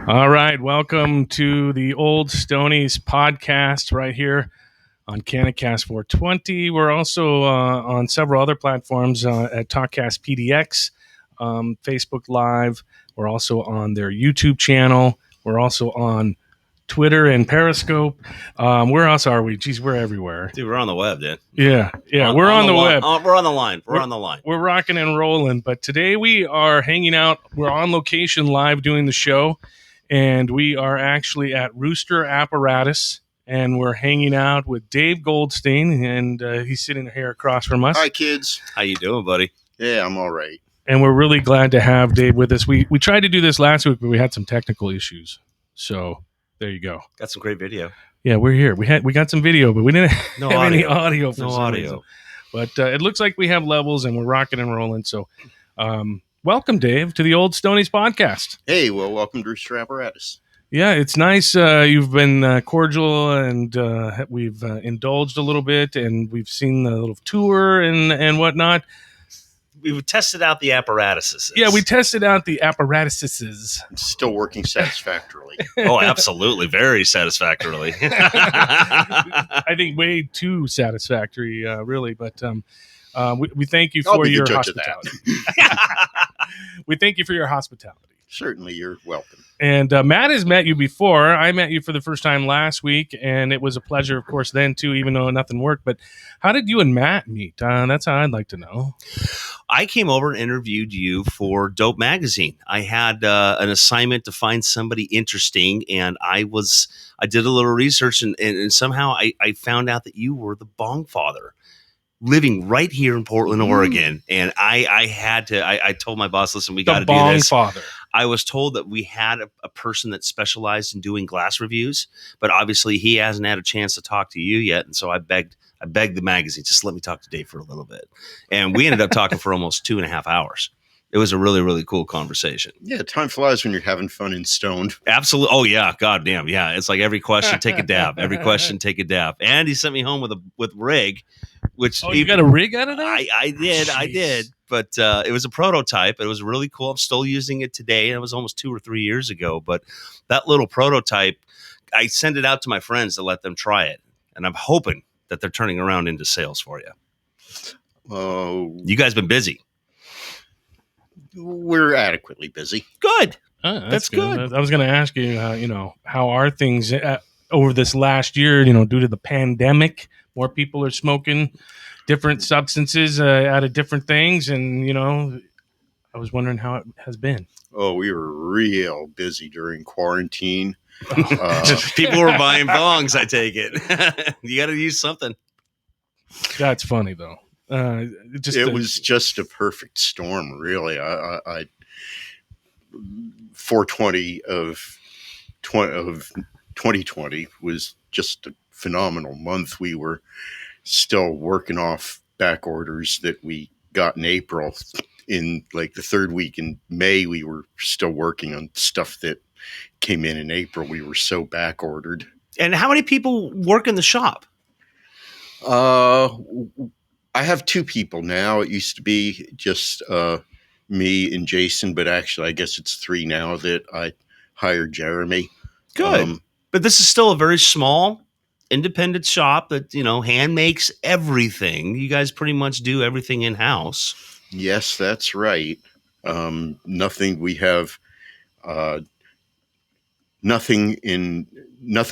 All right, welcome to the Old Stoneys podcast right here on Canicast 420. We're also on several other platforms at Talkcast PDX, Facebook Live. We're also on their YouTube channel. We're also on Twitter and Periscope. Where else are we? Geez, we're everywhere. Dude, we're on the web, dude. Yeah, we're on the web. We're on the line. We're on the line. We're rocking and rolling. But today we are hanging out. We're on location live doing the show. And we are actually at Rooster Apparatus, and we're hanging out with Dave Goldstein, and he's sitting here across from us. Hi, kids. How you doing, buddy? Yeah, I'm all right. And we're really glad to have Dave with us. We tried to do this last week, but we had some technical issues. So there you go. Got some great video. Yeah, we're here. We got some video, but we didn't have any audio for some reason. But it looks like we have levels, and we're rocking and rolling. So welcome, Dave, to the Old Stoneys podcast. Hey, well, welcome to Rooster Apparatus. Yeah, it's nice. You've been cordial, and we've indulged a little bit, and we've seen the little tour and whatnot. We've tested out the apparatuses. Yeah, we tested out the apparatuses. It's still working satisfactorily. Oh, absolutely. Very satisfactorily. I think way too satisfactory, really. But we thank you for your hospitality. We thank you for your hospitality. Certainly, you're welcome. And Matt has met you before. I met you for the first time last week, and it was a pleasure, of course, then too, even though nothing worked. But how did you and Matt meet? That's how I'd like to know. I came over and interviewed you for Dope Magazine. I had an assignment to find somebody interesting, and I did a little research, and somehow I found out that you were the Bong father, living right here in Portland, Oregon. And I told my boss, listen, we got to do this. Bong father. I was told that we had a person that specialized in doing glass reviews, but obviously he hasn't had a chance to talk to you yet. And so I begged the magazine, just let me talk to Dave for a little bit. And we ended up talking for almost 2.5 hours. It was a really, really cool conversation. Yeah, time flies when you're having fun and stoned. Absolutely. Oh, yeah. God damn. Yeah. It's like every question, take a dab. Every question, take a dab. And he sent me home with rig, which... Oh, you got a rig out of that? I did. But it was a prototype. It was really cool. I'm still using it today. And it was almost 2 or 3 years ago. But that little prototype, I send it out to my friends to let them try it. And I'm hoping that they're turning around into sales for you. Oh, you guys been busy. We're adequately busy. Good. That's good. I was going to ask you, how are things over this last year, due to the pandemic? More people are smoking different substances out of different things. And, I was wondering how it has been. Oh, we were real busy during quarantine. People were buying bongs, I take it. You got to use something. That's funny, though. It was just a perfect storm, really. I 420 of 2020 was just a phenomenal month. We were still working off back orders that we got in April. In like the third week in May, we were still working on stuff that came in April. We were so back ordered. And how many people work in the shop? I have 2 people now. It used to be just me and Jason, but actually I guess it's 3 now that I hired Jeremy. Good. But this is still a very small independent shop that, hand makes everything. You guys pretty much do everything in-house. Yes, that's right. Nothing we have, nothing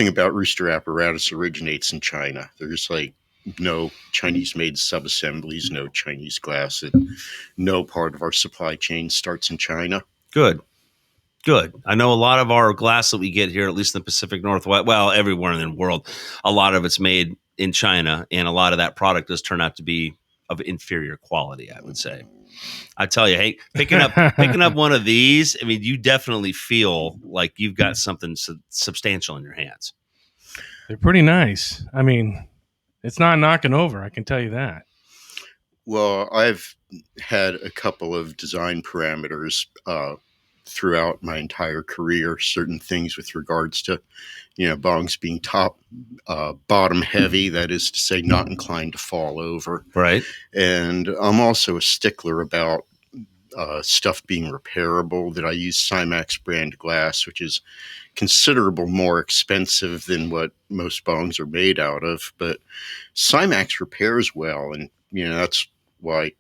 about Rooster Apparatus originates in China. There's no Chinese-made sub-assemblies, no Chinese glass, and no part of our supply chain starts in China. Good. I know a lot of our glass that we get here, at least in the Pacific Northwest, well, everywhere in the world, a lot of it's made in China, and a lot of that product does turn out to be of inferior quality, I would say. I tell you, hey, picking up one of these, I mean, you definitely feel like you've got something substantial in your hands. They're pretty nice. I mean, it's not knocking over, I can tell you that. Well, I've had a couple of design parameters throughout my entire career, certain things with regards to, bongs being bottom heavy, that is to say, not inclined to fall over. Right. And I'm also a stickler about stuff being repairable that I use Cymax brand glass, which is considerable more expensive than what most bongs are made out of. But Cymax repairs well, and that's why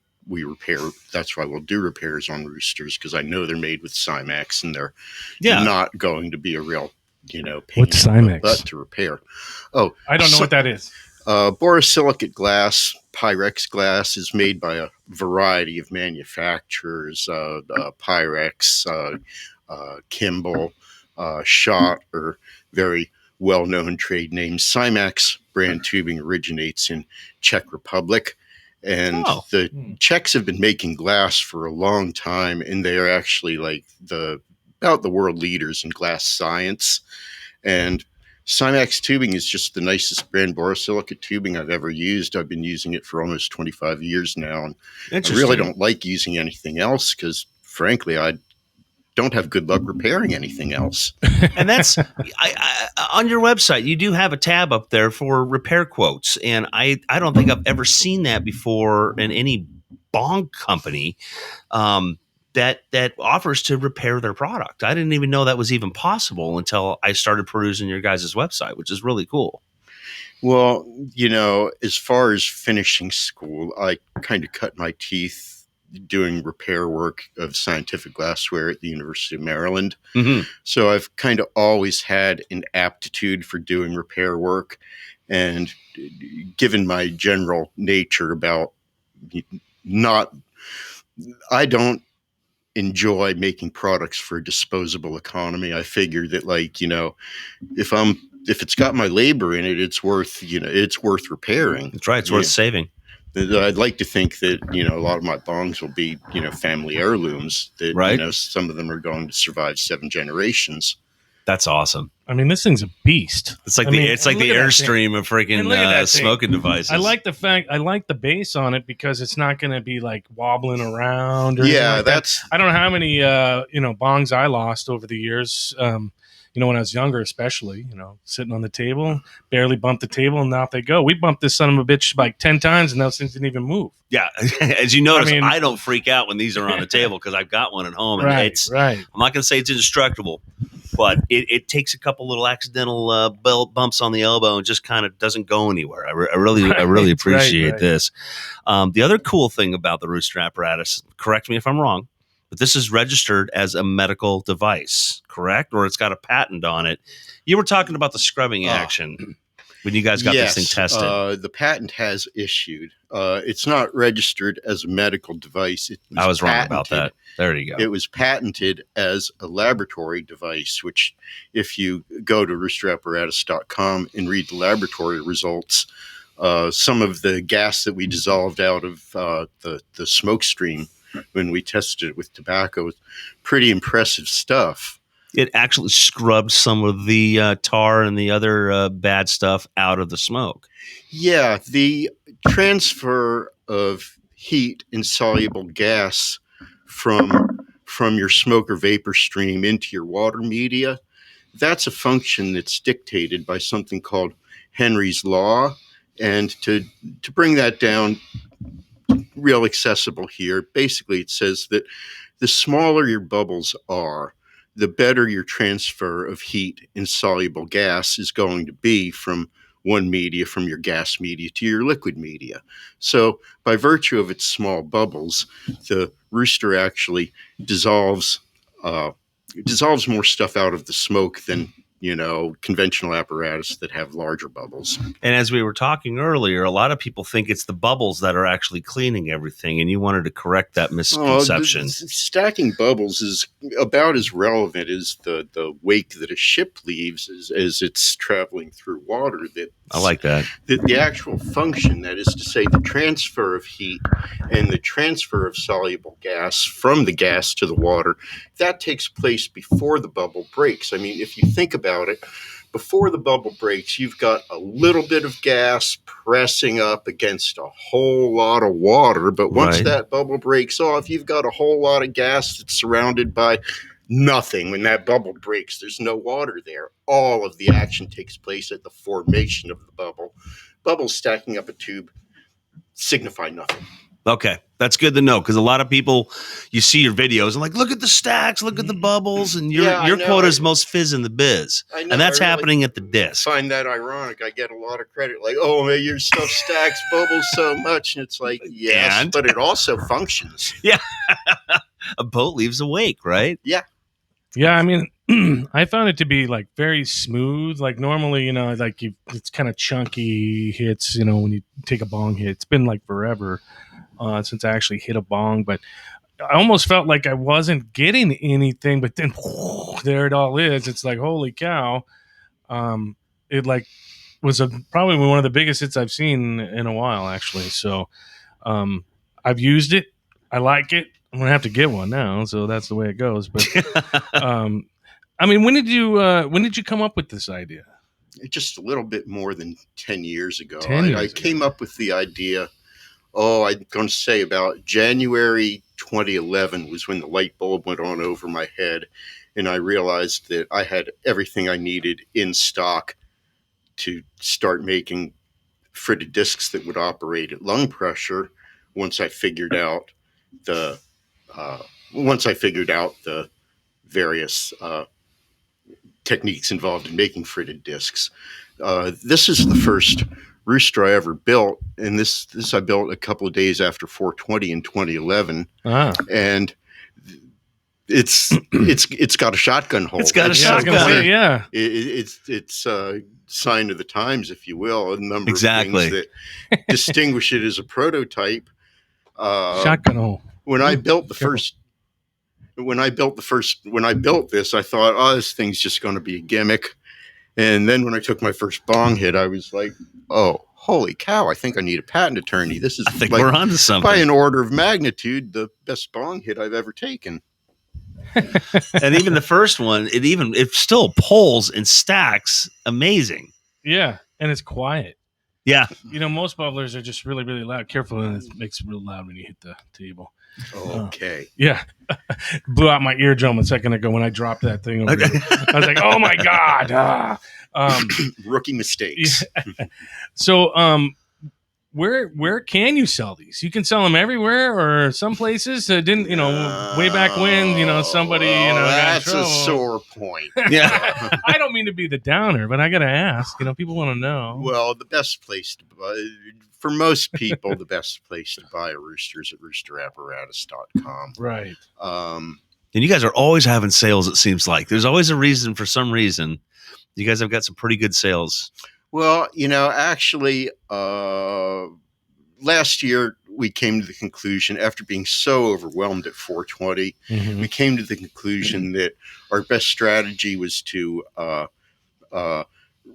that's why we'll do repairs on Roosters, because I know they're made with Cymax and they're not going to be a real pain What's in the Cymax? butt to repair. Oh, I don't know what that is. Borosilicate glass, Pyrex glass, is made by a variety of manufacturers. Pyrex, Kimball, Schott are very well-known trade names. Cymax brand tubing originates in Czech Republic, and the Czechs have been making glass for a long time, and they are actually like about the world leaders in glass science. And Cymax tubing is just the nicest brand borosilicate tubing I've ever used. I've been using it for almost 25 years now, and I really don't like using anything else because, frankly, I don't have good luck repairing anything else. And that's on your website. You do have a tab up there for repair quotes, and I don't think I've ever seen that before in any bong company that offers to repair their product. I didn't even know that was even possible until I started perusing your guys' website, which is really cool. Well, as far as finishing school, I kind of cut my teeth doing repair work of scientific glassware at the University of Maryland. Mm-hmm. So I've kind of always had an aptitude for doing repair work. And given my general nature about I don't enjoy making products for a disposable economy. I figure that if it's got my labor in it, it's worth repairing. That's right. It's worth saving. I'd like to think that, a lot of my bongs will be, family heirlooms that, right. Some of them are going to survive 7 generations. That's awesome. I mean, this thing's a beast. It's like the Airstream of freaking smoking devices. I like the base on it because it's not going to be like wobbling around. Or that's. I don't know how many bongs I lost over the years. When I was younger, especially, sitting on the table, barely bumped the table, and out they go. We bumped this son of a bitch like 10 times, and those things didn't even move. Yeah, as you notice, I don't freak out when these are on the table because I've got one at home, and right. I'm not going to say it's indestructible, but it takes a couple little accidental bumps on the elbow and just kind of doesn't go anywhere. I really appreciate this. The other cool thing about the Rooster apparatus, correct me if I'm wrong, but this is registered as a medical device, correct? Or it's got a patent on it. You were talking about the scrubbing action when you guys got this thing tested. The patent has issued. It's not registered as a medical device. I was wrong about that. There you go. It was patented as a laboratory device, which if you go to roosterapparatus.com and read the laboratory results, some of the gas that we dissolved out of the smoke stream when we tested it with tobacco was pretty impressive stuff. It actually scrubbed some of the tar and the other bad stuff out of the smoke. Yeah, the transfer of heat and soluble gas from your smoke or vapor stream into your water media, that's a function that's dictated by something called Henry's Law. And to bring that down real accessible here, basically it says that the smaller your bubbles are, the better your transfer of heat and soluble gas is going to be from one media, from your gas media to your liquid media. So by virtue of its small bubbles, the Rooster actually dissolves more stuff out of the smoke than conventional apparatus that have larger bubbles. And as we were talking earlier, a lot of people think it's the bubbles that are actually cleaning everything, and you wanted to correct that misconception. Stacking bubbles is about as relevant as the wake that a ship leaves as it's traveling through water. I like that. The actual function, that is to say, the transfer of heat and the transfer of soluble gas from the gas to the water, that takes place before the bubble breaks. I mean, if you think about it, before the bubble breaks, you've got a little bit of gas pressing up against a whole lot of water. But once that bubble breaks off, you've got a whole lot of gas that's surrounded by nothing. When that bubble breaks, there's no water there. All of the action takes place at the formation of the bubble. Bubbles stacking up a tube signify nothing. Okay, that's good to know because a lot of people, you see your videos and like, look at the stacks, look at the bubbles, and your quote is most fizz in the biz, I know, and that's I really happening at the disc. find that ironic. I get a lot of credit, like, "Oh, man, your stuff stacks bubbles so much," and it's like, yes, but it also functions. Yeah, a boat leaves a wake, right? Yeah. Yeah, I mean, I found it to be like very smooth. Like normally, like it's kind of chunky hits. When you take a bong hit, it's been like forever since I actually hit a bong, but I almost felt like I wasn't getting anything. But then there it all is. It's like holy cow! It like was probably one of the biggest hits I've seen in a while, actually. So I've used it. I like it. I'm gonna have to get one now, so that's the way it goes. But I mean, when did you come up with this idea? Just a little bit more than 10 years ago. 10 years I ago. came up with the idea. I'm going to say about January 2011 was when the light bulb went on over my head, and I realized that I had everything I needed in stock to start making fritted discs that would operate at lung pressure. Once I figured out the various techniques involved in making fritted discs. This is the first Rooster I ever built, and this I built a couple of days after 420 in 2011, and it's got a shotgun hole. It's got a shotgun. Yeah, it's a sign of the times, if you will. A number Exactly. of things that distinguish it as a prototype. shotgun hole. When I built this, I thought, oh, this thing's just going to be a gimmick. And then when I took my first bong hit, I was like, oh, holy cow, I think I need a patent attorney. This is I think we're onto something. By an order of magnitude, the best bong hit I've ever taken. And even the first one, it still pulls and stacks amazing. Yeah, and it's quiet. Yeah. Most bubblers are just really, really loud. Careful, and it makes it real loud when you hit the table. Okay. Yeah. Blew out my eardrum a second ago when I dropped that thing over here. I was like, oh my God. Rookie mistakes. Yeah. So where can you sell these? You can sell them everywhere or some places. Didn't, way back when, somebody, that's got in a trouble. sore point. Yeah. I don't mean to be the downer, but I got to ask, people want to know. Well, the best place to buy, for most people, the best place to buy a rooster is at roosterapparatus.com. Right. And you guys are always having sales, it seems like. There's always a reason for some reason. You guys have got some pretty good sales. Well, actually, last year we came to the conclusion, after being so overwhelmed at 420, we came to the conclusion that our best strategy was to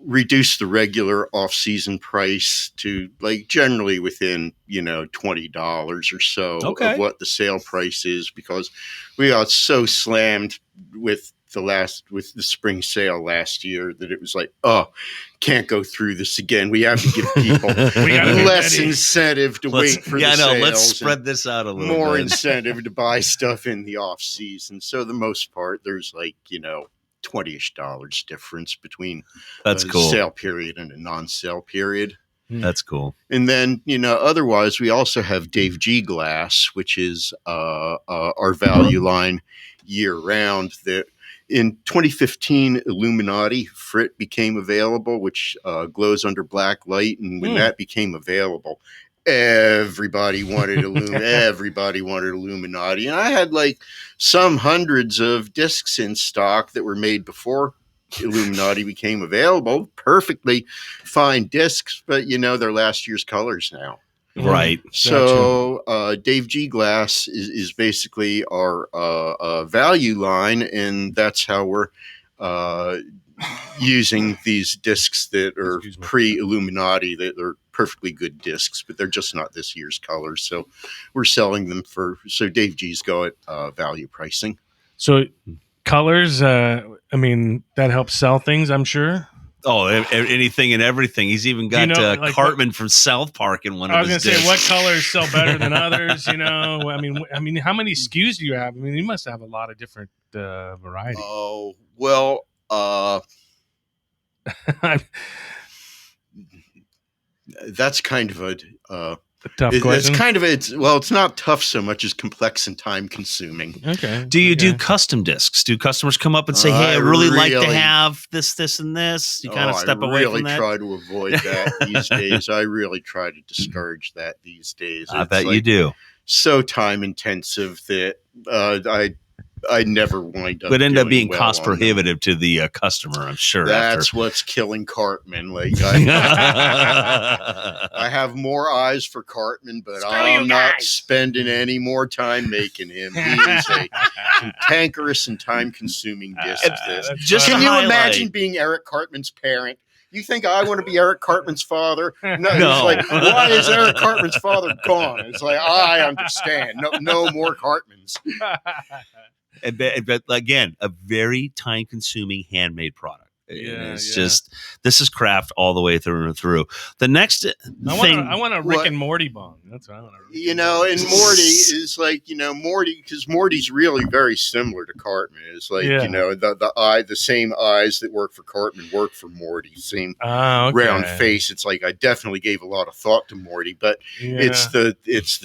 reduce the regular off-season price to like generally within $20 or so of what the sale price is, because we got so slammed with the spring sale last year that it was like, oh, can't go through this again. We have to give people less incentive to wait for the sales. Let's spread this out a little more bit. incentive to buy stuff in the off season. So the most part, there's like, $20-ish difference between sale period and a non-sale period. That's cool. And then, otherwise we also have Dave G glass, which is our value line year round. That in 2015, Illuminati Frit became available, which glows under black light. And when that became available, everybody wanted Illuminati. And I had like some hundreds of discs in stock that were made before Illuminati became available. Perfectly fine discs, but they're last year's colors now. Right. So Dave G glass is basically our value line, and that's how we're using these discs that are pre-Illuminati, that are perfectly good discs, but they're just not this year's colors. So we're selling them so Dave G's go at value pricing. So colors, that helps sell things, I'm sure. Oh, anything and everything. He's even got Cartman from South Park in one of his discs. I was going to say, what colors sell better than others? How many SKUs do you have? You must have a lot of different varieties. Oh, well, that's kind of a Tough It's question. kind of it's not tough so much as complex and time consuming. Okay. Do you do custom discs? Do customers come up and say, "Hey, I really like to have this, and this"? You kind of step away from that. I really try to avoid that these days. I really try to discourage that these days. I bet you do. So time intensive that I never wind up. But end up being well cost prohibitive to the customer, I'm sure. That's what's killing Cartman. Like I have more eyes for Cartman, but I'm not spending any more time making him. He is a cantankerous and time-consuming disc. Can you imagine being Eric Cartman's parent? You think I want to be Eric Cartman's father? No. It's like, why is Eric Cartman's father gone? It's like, I understand. No more Cartmans. But again, a very time-consuming handmade product. Just this is craft all the way through and through. The next thing, I want a Rick and Morty bong. That's what I want. And Morty is like Morty, because Morty's really very similar to Cartman. It's like the same eyes that work for Cartman work for Morty. Same round face. It's like I definitely gave a lot of thought to Morty, but it's the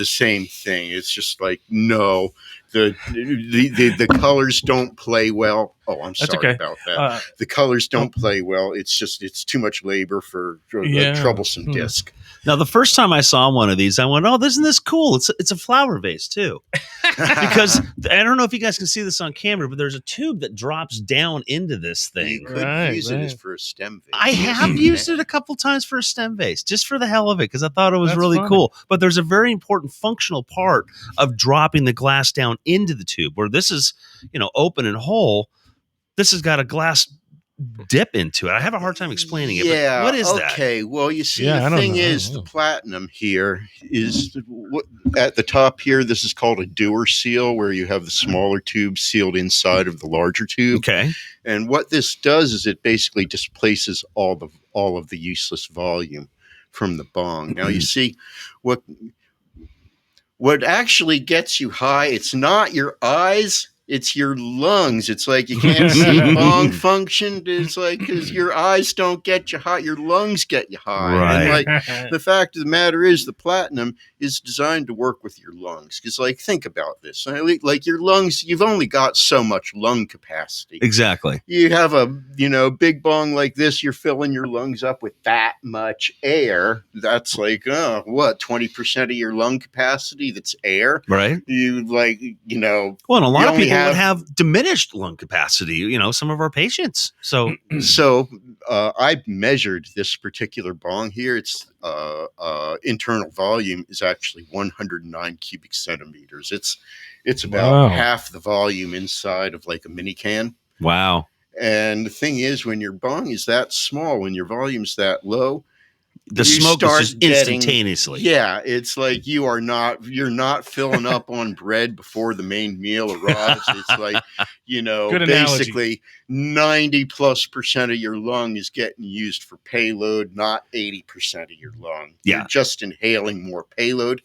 same thing. It's just like no. The colors don't play well. Oh, I'm sorry about that. The colors don't play well. It's too much labor for a troublesome disc. Now, the first time I saw one of these, I went, "Oh, isn't this cool?" It's a flower vase too, because I don't know if you guys can see this on camera, but there's a tube that drops down into this thing. You could use it as for a stem vase. I have used it a couple times for a stem vase, just for the hell of it, because I thought it was really cool. But there's a very important functional part of dropping the glass down into the tube, where this is, open and whole. This has got a glass dip into it. I have a hard time explaining it. Yeah. But what is that? Okay. Well, you see, the thing is, the platinum here is at the top here. This is called a doer seal, where you have the smaller tube sealed inside of the larger tube. Okay. And what this does is it basically displaces all of the useless volume from the bong. Now you see what actually gets you high. It's not your eyes. It's your lungs. It's like you can't see bong function. It's like because your eyes don't get you high, your lungs get you high. Right. And the fact of the matter is, the platinum is designed to work with your lungs. Because think about this. Like your lungs, you've only got so much lung capacity. Exactly. You have a big bong like this. You're filling your lungs up with that much air. That's like 20% of your lung capacity. That's air. Right. Well, and a lot of people would have diminished lung capacity, some of our patients. So I measured this particular bong here. Its internal volume is actually 109 cubic centimeters. It's about half the volume inside of like a mini can. Wow. And the thing is, when your bong is that small, when your volume's that low, the smoke is just instantaneously. Yeah, it's like you're not filling up on bread before the main meal arrives. It's like, basically 90+% of your lung is getting used for payload, not 80% of your lung. Yeah. You're just inhaling more payload.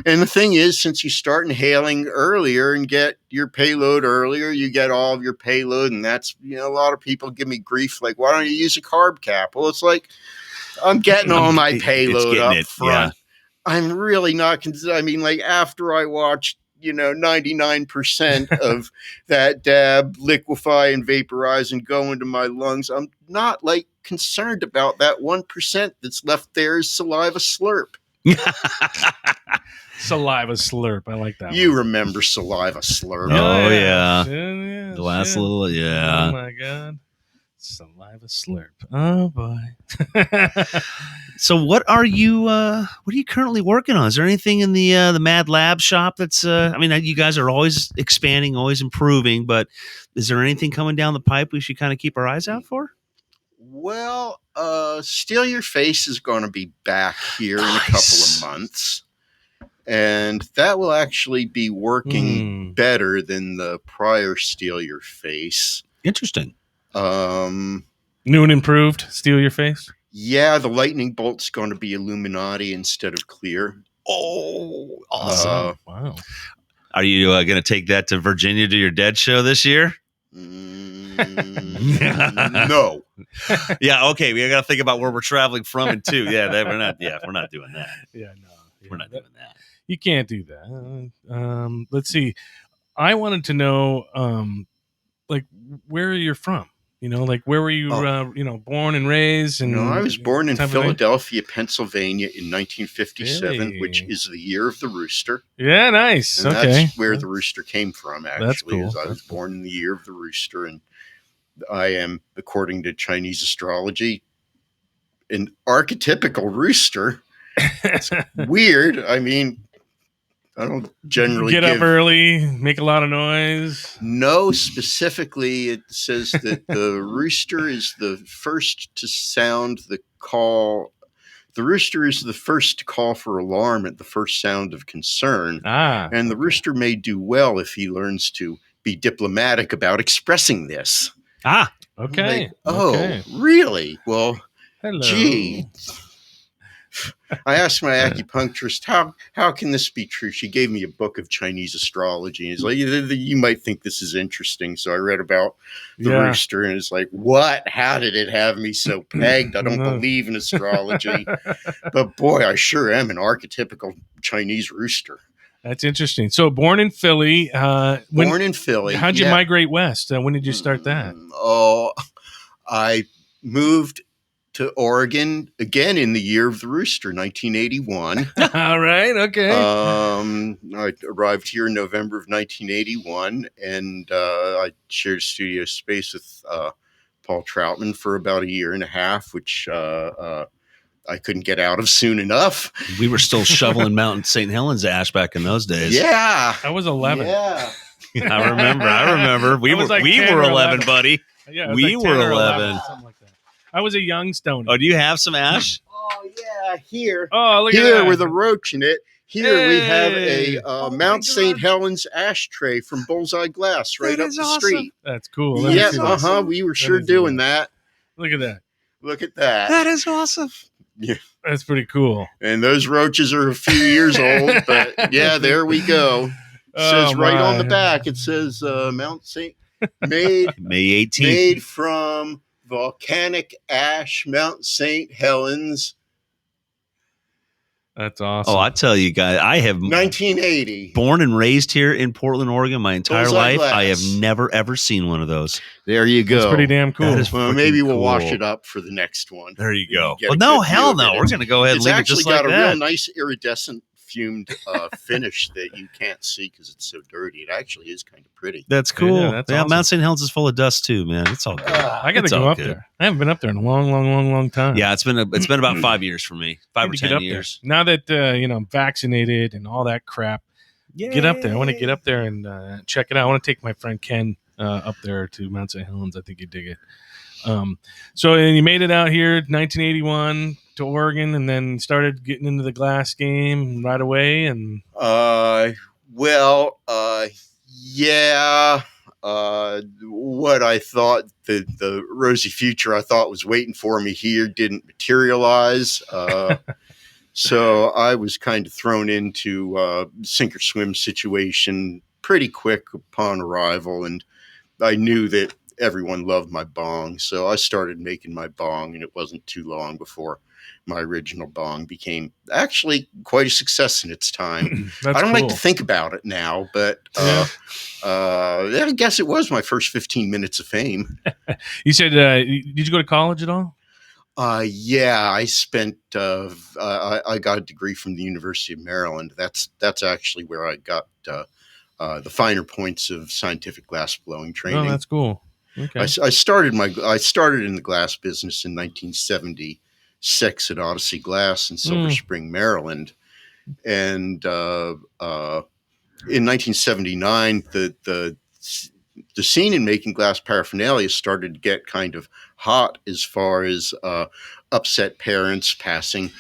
And the thing is, since you start inhaling earlier and get your payload earlier, you get all of your payload. And that's, a lot of people give me grief. Like, why don't you use a carb cap? Well, it's like, I'm getting all my payload up front. Yeah. I'm really not. After I watched, 99% of that dab liquefy and vaporize and go into my lungs, I'm not concerned about that 1% that's left there is saliva slurp. Saliva slurp. I like that. You remember saliva slurp? Oh yeah. The last little. Yeah. Oh my God. Saliva slurp. Oh boy. So what are you currently working on? Is there anything in the Mad Lab shop that's you guys are always expanding, always improving, but is there anything coming down the pipe we should kind of keep our eyes out for? Well, Steal Your Face is going to be back here in a couple of months. And that will actually be working better than the prior Steal Your Face. Interesting. New and improved Steal Your Face? Yeah, the lightning bolt's going to be Illuminati instead of clear. Oh, awesome. Wow. Are you going to take that to Virginia to your Dead show this year? No. Yeah, okay. We got to think about where we're traveling from and to. Yeah, we're not doing that. Yeah, no. We're not doing that. You can't do that. Let's see. I wanted to know, like, where you're from. Like, where were you, born and raised? And No, I was born in type of thing? Philadelphia, Pennsylvania in 1957, Really? which is the year of the rooster. Yeah, nice. And Okay. that's where the rooster came from, actually. That's cool. I was born in the year of the rooster, and I am, according to Chinese astrology, an archetypical rooster. It's weird. I mean, I don't generally get up early, make a lot of noise. No, specifically, it says that the rooster is the first to sound the call. The rooster is the first to call for alarm at the first sound of concern. And the rooster may do well if he learns to be diplomatic about expressing this. Okay. Okay. Really? Well, hello. Gee. I asked my acupuncturist, how can this be true? She gave me a book of Chinese astrology. And he's like, you might think this is interesting. So I read about the rooster, and it's like, what? How did it have me so pegged? I don't believe in astrology. But boy, I sure am an archetypical Chinese rooster. That's interesting. So born in Philly. Born in Philly. How'd you migrate west? When did you start that? I moved to Oregon again in the year of the rooster, 1981. All right. Okay. I arrived here in November of 1981, and I shared studio space with Paul Troutman for about a year and a half, which I couldn't get out of soon enough. We were still shoveling Mount St. Helens ash back in those days. Yeah. I was 11. Yeah. I remember. We were 11, buddy. Yeah, we like were 11. Something like that. I was a young Stoney. Oh, do you have some ash? Oh, yeah, here. Oh, look at here that. with a roach in it. Here we have a Mount St. Helens ashtray from Bullseye Glass right up the street. That's cool. Yeah, we were sure doing that. Look at that. Look at that. That is awesome. Yeah. That's pretty cool. And those roaches are a few years old, but yeah, there we go. It says right on the back, it says Mount St. May 18th. Made from volcanic ash, Mount St. Helens. That's awesome. Oh, I tell you guys, I have 1980. Born and raised here in Portland, Oregon, my entire Bullseye life. Glass. I have never ever seen one of those. There you go. That's pretty damn cool. Well, maybe we'll wash it up for the next one. There you go. Get Well, a no, good hell view of no. it. We're going to go ahead and It's leave it actually just got like a that. real nice iridescent fumed finish that you can't see because it's so dirty. It actually is kind of pretty. That's cool. Yeah, that's awesome. Mount St. Helens is full of dust too, man. It's all good. I got to It's go all up good. there. I haven't been up there in a long time. Yeah, it's been about 5 years for me. 5 or Need to 10 years. There. Now that I'm vaccinated and all that crap, get up there. I want to get up there and check it out. I want to take my friend Ken up there to Mount St. Helens. I think he'd dig it. So and you made it out here, 1981 to Oregon, and then started getting into the glass game right away. And yeah. What I thought the rosy future I thought was waiting for me here didn't materialize. So I was kind of thrown into sink or swim situation pretty quick upon arrival, and I knew that everyone loved my bong, so I started making my bong, and it wasn't too long before my original bong became actually quite a success in its time. I don't like to think about it now, but I guess it was my first 15 minutes of fame. You said, did you go to college at all? Yeah, I spent. I got a degree from the University of Maryland. That's actually where I got the finer points of scientific glass blowing training. Oh, that's cool. Okay. I started in the glass business in 1976 at Odyssey Glass in Silver Spring, Maryland, and in 1979 the scene in making glass paraphernalia started to get kind of hot as far as upset parents passing,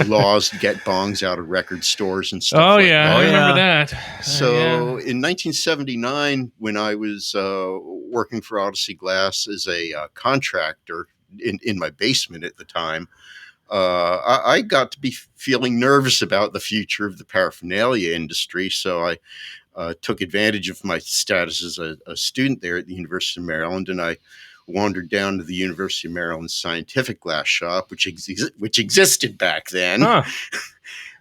laws to get bongs out of record stores and stuff. Oh, like yeah, that. I remember that. So in 1979, when I was working for Odyssey Glass as a contractor in my basement at the time, I got to be feeling nervous about the future of the paraphernalia industry. So I took advantage of my status as a student there at the University of Maryland, and I wandered down to the University of Maryland Scientific Glass Shop, which existed back then.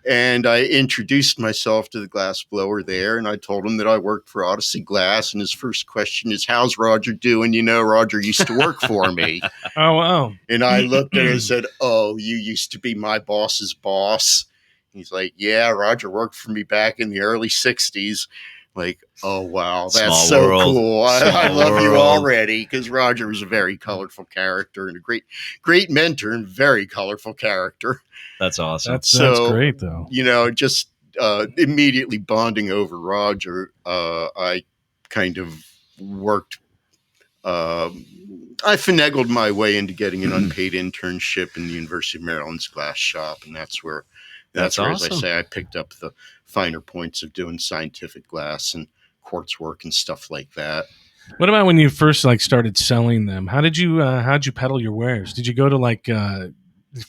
And I introduced myself to the glass blower there, and I told him that I worked for Odyssey Glass. And his first question is, "How's Roger doing? You know, Roger used to work for me." Oh, wow. And I looked at him and said, "Oh, you used to be my boss's boss." He's like, "Yeah, Roger worked for me back in the early 60s. Like, oh, wow, that's Small so world. cool. I Small love you world. already, because Roger was a very colorful character and a great mentor and very colorful character. That's awesome. That's So, great, though. You know, just immediately bonding over Roger, I kind of worked. I finagled my way into getting an unpaid internship in the University of Maryland's glass shop, and that's where, That's as I awesome. say, I picked up the finer points of doing scientific glass and quartz work and stuff like that. What about when you first started selling them? How'd you peddle your wares? Did you go to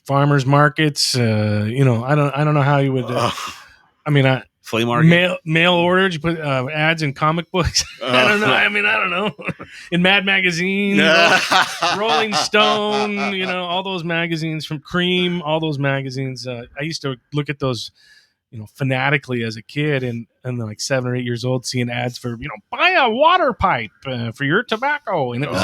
farmers markets? I don't know how you would. I mean, Flea market. mail order. Did you put ads in comic books? I don't know. I mean, I don't know. In Mad Magazine, Rolling Stone, all those magazines from Cream, all those magazines. I used to look at those, fanatically as a kid, and like 7 or 8 years old, seeing ads for, buy a water pipe for your tobacco, and it was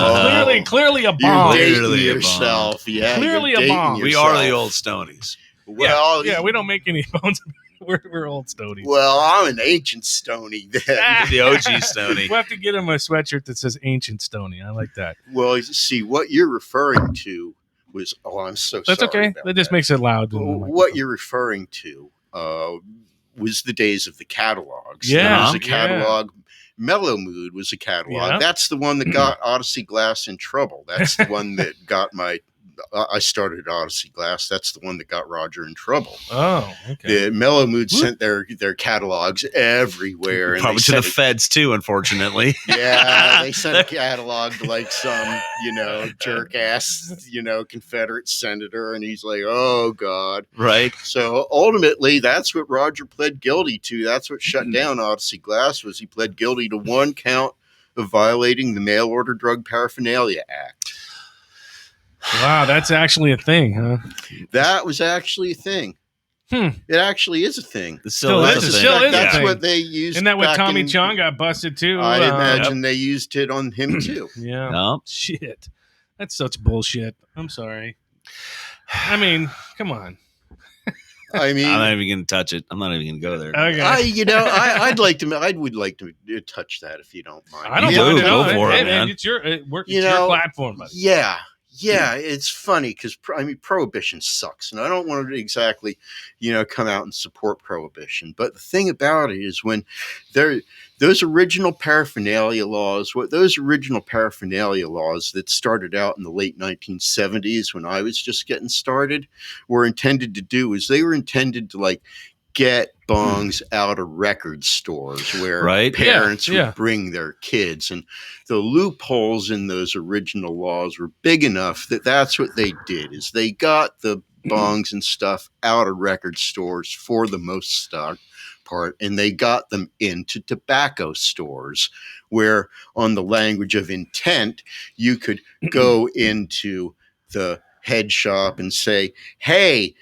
clearly a bomb. You're dating Clearly a yourself, yeah. Clearly you're a dating bomb. We yourself. are the old Stoneys. Well, yeah, we don't make any bones. We're old Stoneys. Well, I'm an ancient Stony then. The OG Stoney. We'll have to get him a sweatshirt that says Ancient Stony. I like that. Well, see, what you're referring to was, I'm so That's sorry. okay. about That just makes it loud. in the What microphone. you're referring to was the days of the catalogs. Yeah, There was a yeah. catalog. Mellow Mood was a catalog. Yeah. That's the one that got Odyssey Glass in trouble. That's the one that got I started Odyssey Glass. That's the one that got Roger in trouble. Oh, okay. The Mellow Mood sent their catalogs everywhere. And Probably they to the sent feds too, unfortunately. Yeah, they sent a catalog to like some, jerk ass, Confederate senator, and he's like, "Oh God!" Right. So ultimately, that's what Roger pled guilty to. That's what shut down Odyssey Glass. Was he pled guilty to 1 count of violating the Mail Order Drug Paraphernalia Act. Wow, that's actually a thing, huh? That was actually a thing. It actually is a thing. It still is a thing. Still is a That's thing. what they used. Isn't that what back Tommy in- Chong got busted too? I imagine they used it on him too. Yeah. No. Shit. That's such bullshit. I'm sorry. I mean, come on. I mean, I'm not even going to touch it. I'm not even going to go there. Okay. I would like to touch that if you don't mind. I don't You mind do. it. Go Hey, for it, hey, man. It's your You your know, platform, buddy. Yeah, it's funny because prohibition sucks, and I don't want to exactly, come out and support prohibition. But the thing about it is when those original paraphernalia laws that started out in the late 1970s when I was just getting started were intended to do is they were intended to get bongs out of record stores where Right. parents Yeah. would bring their kids, and the loopholes in those original laws were big enough that that's what they did is they got the bongs and stuff out of record stores for the most part, and they got them into tobacco stores where, on the language of intent, you could go into the head shop and say, "Hey,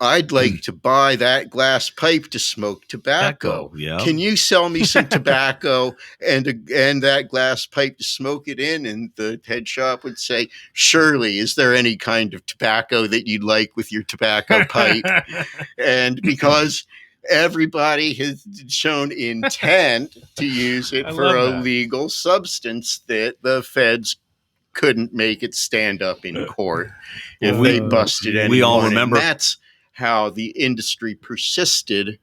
I'd like to buy that glass pipe to smoke tobacco. Yeah. Can you sell me some tobacco and that glass pipe to smoke it in?" And the head shop would say, "Surely, is there any kind of tobacco that you'd like with your tobacco pipe?" And because everybody has shown intent to use it I for love a that. legal substance, that the feds couldn't make it stand up in court if they busted anyone. we all remember- And that's how the industry persisted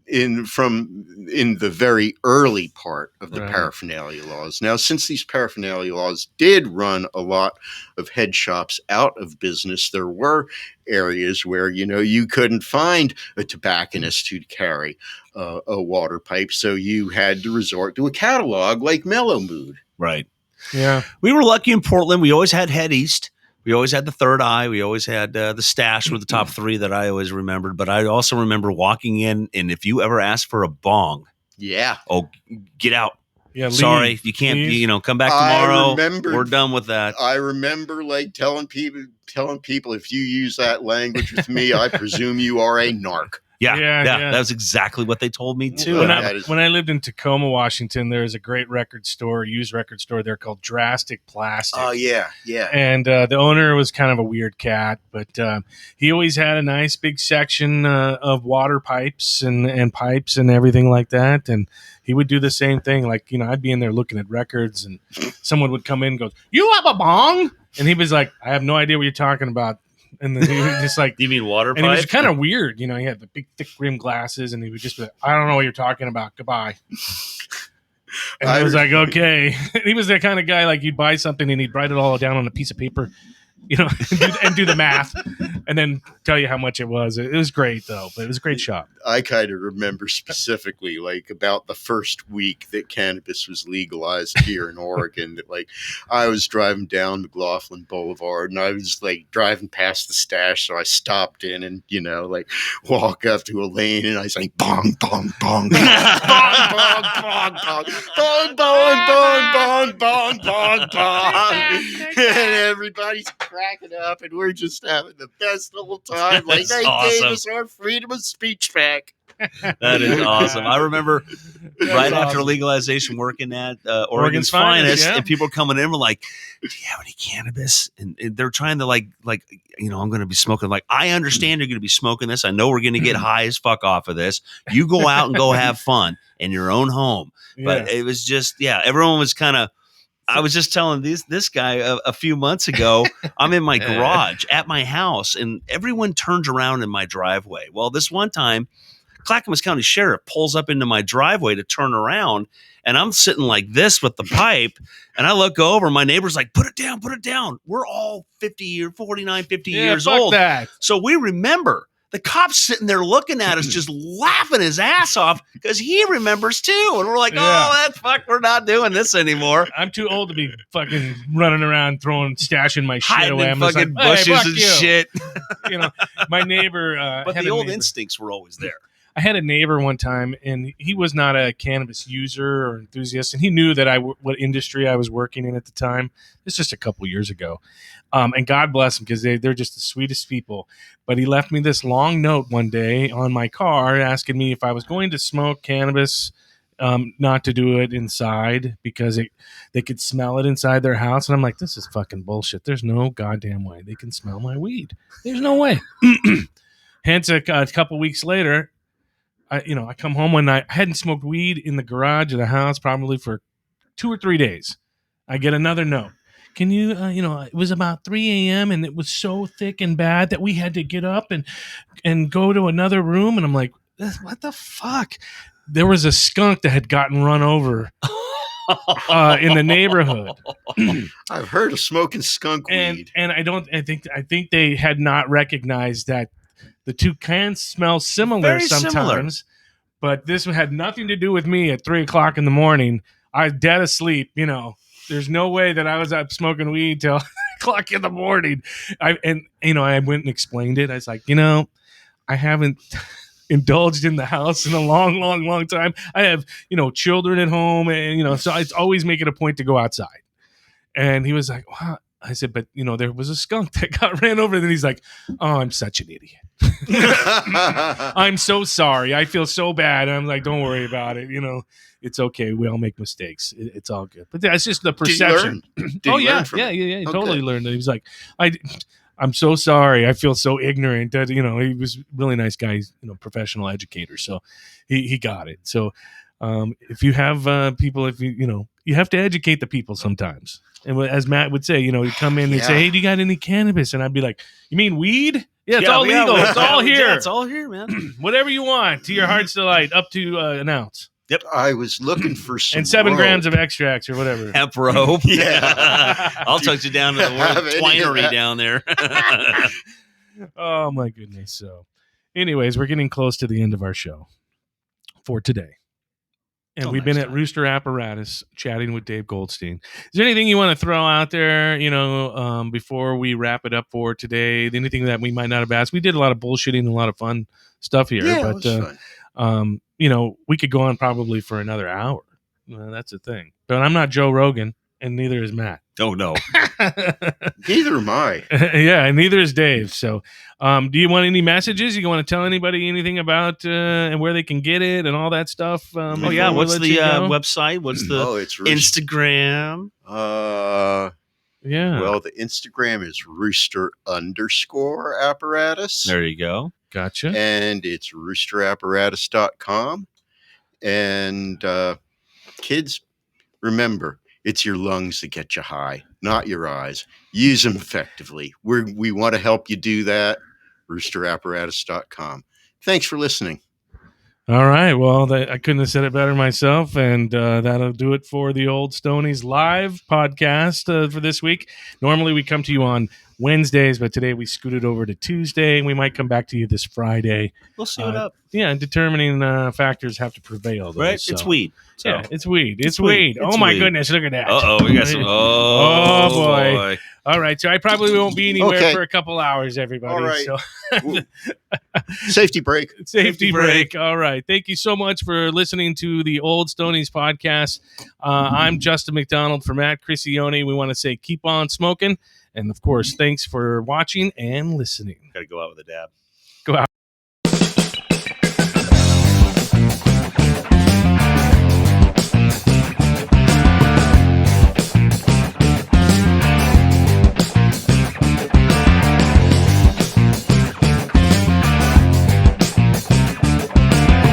in the very early part of the Right. paraphernalia laws. Now, since these paraphernalia laws did run a lot of head shops out of business, there were areas where you couldn't find a tobacconist who'd carry a water pipe, so you had to resort to a catalog like Mellow Mood. Right. Yeah. We were lucky in Portland. We always had Head East. We always had the Third Eye. We always had the Stash were the top 3 that I always remembered. But I also remember walking in, and if you ever asked for a bong, Yeah. oh, get out. Yeah, sorry, leave, you can't. please. Come back I tomorrow. remembered- We're done with that. I remember like telling people, if you use that language with me, I presume you are a narc. Yeah. Yeah. That was exactly what they told me too. Well, And When I lived in Tacoma, Washington, there's a great used record store there called Drastic Plastic. Oh yeah. And the owner was kind of a weird cat, but he always had a nice big section of water pipes and pipes and everything like that. And he would do the same thing. Like, I'd be in there looking at records, and someone would come in and go, "You have a bong?" And he was like, "I have no idea what you're talking about." And then he was just like, you mean water and he was pipe? kind of weird. He had the big, thick rim glasses, and he would just be like, "I don't know what you're talking about. Goodbye." And I was like, okay. He was that kind of guy, like, you'd buy something and he'd write it all down on a piece of paper, and do the math, and then tell you how much it was. It was great, though, but it was a great shop. I kind of remember specifically, like, about the first week that cannabis was legalized here in Oregon, that, like, I was driving down McLaughlin Boulevard, and I was, like, driving past the stash, so I stopped in and, like, walk up to a lane, and I was like, bong, bong, bong, bong, bong, bong, bong, bong, bong, bong, bong, bong, bong, bong, and everybody's cracking up, and we're just having the best little time. Like, they gave us our freedom of speech back. That is awesome. I remember right after awesome. legalization working at Oregon's Finest, and people coming in were like, "Do you have any cannabis?" And they're trying to like I'm going to be smoking. Like, I understand you're going to be smoking this. I know we're going to get high as fuck off of this. You go out and go have fun in your own home. But it was just, everyone was kind of. I was just telling this guy a few months ago, I'm in my garage at my house, and everyone turns around in my driveway. Well, this one time, Clackamas County Sheriff pulls up into my driveway to turn around, and I'm sitting like this with the pipe, and I look over, my neighbor's like, put it down. We're all 50 years old. That. So we remember. The cop's sitting there looking at us, just laughing his ass off because he remembers too. And we're like, we're not doing this anymore. I'm too old to be fucking running around stashing my shit Hiding away. in fucking bushes and shit. My neighbor. But the old instincts were always there. I had a neighbor one time, and he was not a cannabis user or enthusiast, and he knew that what industry I was working in at the time. It's just a couple years ago. And God bless them, because they're just the sweetest people. But he left me this long note one day on my car asking me if I was going to smoke cannabis, not to do it inside because they could smell it inside their house. And I'm like, this is fucking bullshit. There's no goddamn way they can smell my weed. There's no way. Hence, a couple weeks later, I come home one night. I hadn't smoked weed in the garage of the house probably for 2 or 3 days. I get another note. Can you, it was about 3 a.m. and it was so thick and bad that we had to get up and go to another room. And I'm like, what the fuck? There was a skunk that had gotten run over in the neighborhood. I've heard of smoking skunk weed. And I think they had not recognized that the two can smell similar Very sometimes. similar. But this had nothing to do with me at 3 o'clock in the morning. I was dead asleep, There's no way that I was up smoking weed till 3 o'clock in the morning. I went and explained it. I was like, I haven't indulged in the house in a long, long, long time. I have, children at home, and, so I always make it a point to go outside. And he was like, wow. I said, but, there was a skunk that got ran over. And then he's like, oh, I'm such an idiot. I'm so sorry. I feel so bad. And I'm like, don't worry about it. It's okay. We all make mistakes. It's all good. But that's just the perception. Did you learn from it? He totally learned it. He was like, I'm so sorry. I feel so ignorant. That he was a really nice guy. He's, professional educator. So he got it. So if you have people, you have to educate the people sometimes. And as Matt would say, you come in and say, hey, do you got any cannabis? And I'd be like, you mean weed? Yeah, it's all legal. It's all here. Yeah, it's all here, man. Whatever you want, to your heart's delight, up to an ounce. Yep. I was looking for some and 7 rope. grams of extracts or whatever. Hemp rope. Yeah. I'll touch you down to the world twinery down there. Oh, my goodness. So, anyways, we're getting close to the end of our show for today. And we've been at Rooster Apparatus chatting with Dave Goldstein. Is there anything you want to throw out there, before we wrap it up for today? Anything that we might not have asked? We did a lot of bullshitting and a lot of fun stuff here. Yeah, but, it was fun. we could go on probably for another hour. Well, that's a thing. But I'm not Joe Rogan, and neither is Matt. Oh, no. Neither am I. Yeah, and neither is Dave. So, do you want any messages? You want to tell anybody anything about and where they can get it and all that stuff? Oh, before yeah. we What's let the you go? website? What's the It's Rooster. Instagram? Yeah. Well, the Instagram is Rooster_Apparatus. There you go. Gotcha. And it's roosterapparatus.com. And kids, remember, it's your lungs that get you high, not your eyes. Use them effectively. We want to help you do that. roosterapparatus.com. Thanks for listening. All right. Well, I couldn't have said it better myself. And that'll do it for the Old Stoneys live podcast for this week. Normally, we come to you on Wednesdays, but today we scooted over to Tuesday, and we might come back to you this Friday. We'll see what up. Yeah, determining factors have to prevail. Though, Right? so. It's weed. So. Yeah, it's weed. It's weed. weed. It's Oh, my weed. goodness. Look at that. Uh-oh. We got some. Oh, boy. All right. So I probably won't be anywhere Okay. for a couple hours, everybody. All right. So. Safety break. Safety break. All right. Thank you so much for listening to the Old Stoneys podcast. I'm Justin McDonald for Matt Crisione. We want to say keep on smoking. And, of course, thanks for watching and listening. Got to go out with a dab. Go out.